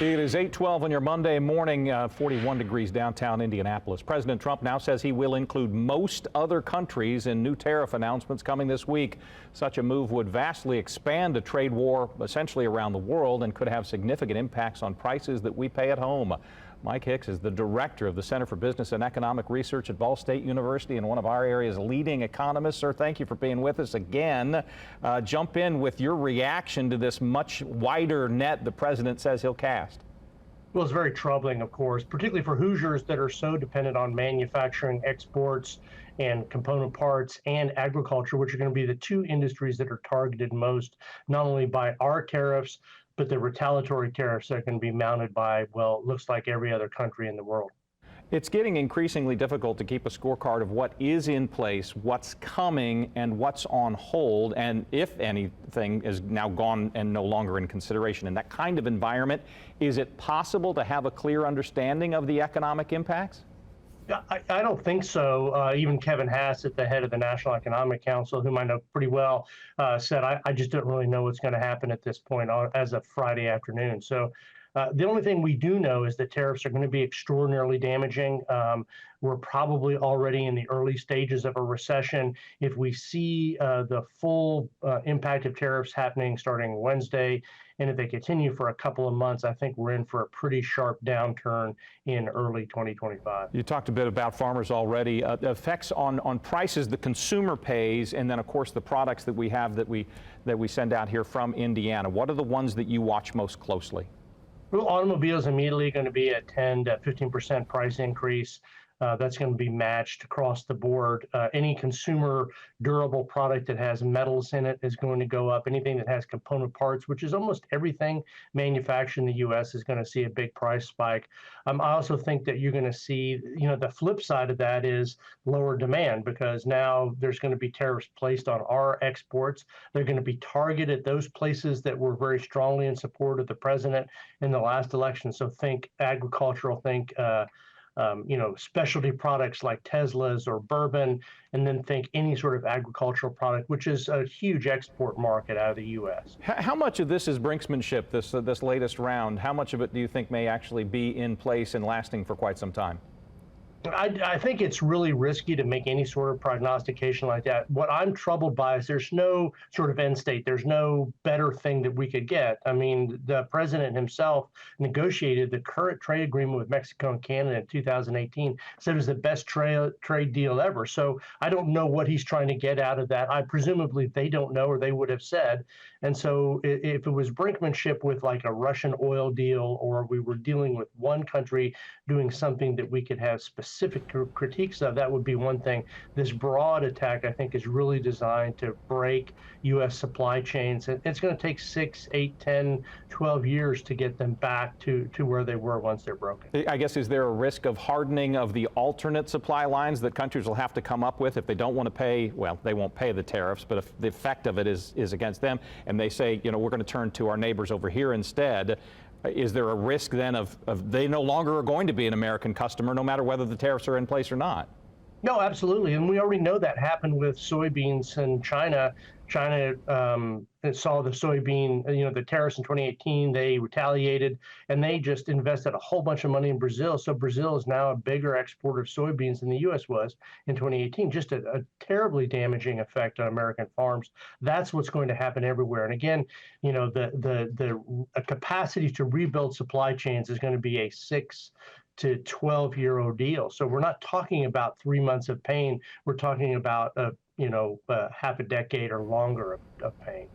It is 8:12 on your Monday morning, 41 degrees downtown Indianapolis. President Trump now says he will include most other countries in new tariff announcements coming this week. Such a move would vastly expand a trade war essentially around the world and could have significant impacts on prices that we pay at home. Mike Hicks is the director of the Center for Business and Economic Research at Ball State University and one of our area's leading economists. Sir, thank you for being with us again. Jump in with your reaction to this much wider net the president says he'll cast. Well, it's very troubling, of course, particularly for Hoosiers that are so dependent on manufacturing, exports, and component parts and agriculture, which are going to be the two industries that are targeted most, not only by our tariffs, but the retaliatory tariffs that are going to be mounted by, well, it looks like every other country in the world. It's getting increasingly difficult to keep a scorecard of what is in place, what's coming, and what's on hold, and if anything is now gone and no longer in consideration. In that kind of environment, is it possible to have a clear understanding of the economic impacts? I don't think so. Even Kevin Hassett, the head of the National Economic Council, whom I know pretty well, said, I just don't really know what's going to happen at this point as of Friday afternoon. So the only thing we do know is that tariffs are going to be extraordinarily damaging. We're probably already in the early stages of a recession. If we see the full impact of tariffs happening starting Wednesday, and if they continue for a couple of months, I think we're in for a pretty sharp downturn in early 2025. You talked a bit about farmers already. Effects on prices the consumer pays, and then of course the products that we have that we send out here from Indiana. What are the ones that you watch most closely? Well, automobiles immediately going to be a 10 to 15% price increase. That's going to be matched across the board. Any consumer durable product that has metals in it is going to go up. Anything that has component parts, which is almost everything manufactured in the U.S., is going to see a big price spike. I also think that you're going to see, the flip side of that is lower demand, because now there's going to be tariffs placed on our exports. They're going to be targeted at those places that were very strongly in support of the president in the last election. So think agricultural, think specialty products like Teslas or bourbon, and then think any sort of agricultural product, which is a huge export market out of the U.S. How much of this is brinksmanship, this latest round? How much of it do you think may actually be in place and lasting for quite some time? I think it's really risky to make any sort of prognostication like that. What I'm troubled by is there's no sort of end state. There's no better thing that we could get. I mean, the president himself negotiated the current trade agreement with Mexico and Canada in 2018, said it was the best trade deal ever. So I don't know what he's trying to get out of that. Presumably they don't know, or they would have said. And so if it was brinkmanship with like a Russian oil deal, or we were dealing with one country doing something that we could have specific critiques of, that would be one thing. This broad attack, I think, is really designed to break U.S. supply chains. It's going to take 6, 8, 10, 12 years to get them back to where they were once they're broken. I guess, is there a risk of hardening of the alternate supply lines that countries will have to come up with if they don't want to pay? Well, they won't pay the tariffs, but if the effect of it is against them, and they say, we're going to turn to our neighbors over here instead, is there a risk then of they no longer are going to be an American customer, no matter whether the tariffs are in place or not? No, absolutely. And we already know that happened with soybeans in China. China saw the soybean, the tariffs in 2018, they retaliated, and they just invested a whole bunch of money in Brazil. So Brazil is now a bigger exporter of soybeans than the U.S. was in 2018. Just a terribly damaging effect on American farms. That's what's going to happen everywhere. And again, the capacity to rebuild supply chains is going to be a 6 to 12-year ordeal. So we're not talking about 3 months of pain. We're talking about half a decade or longer of pain.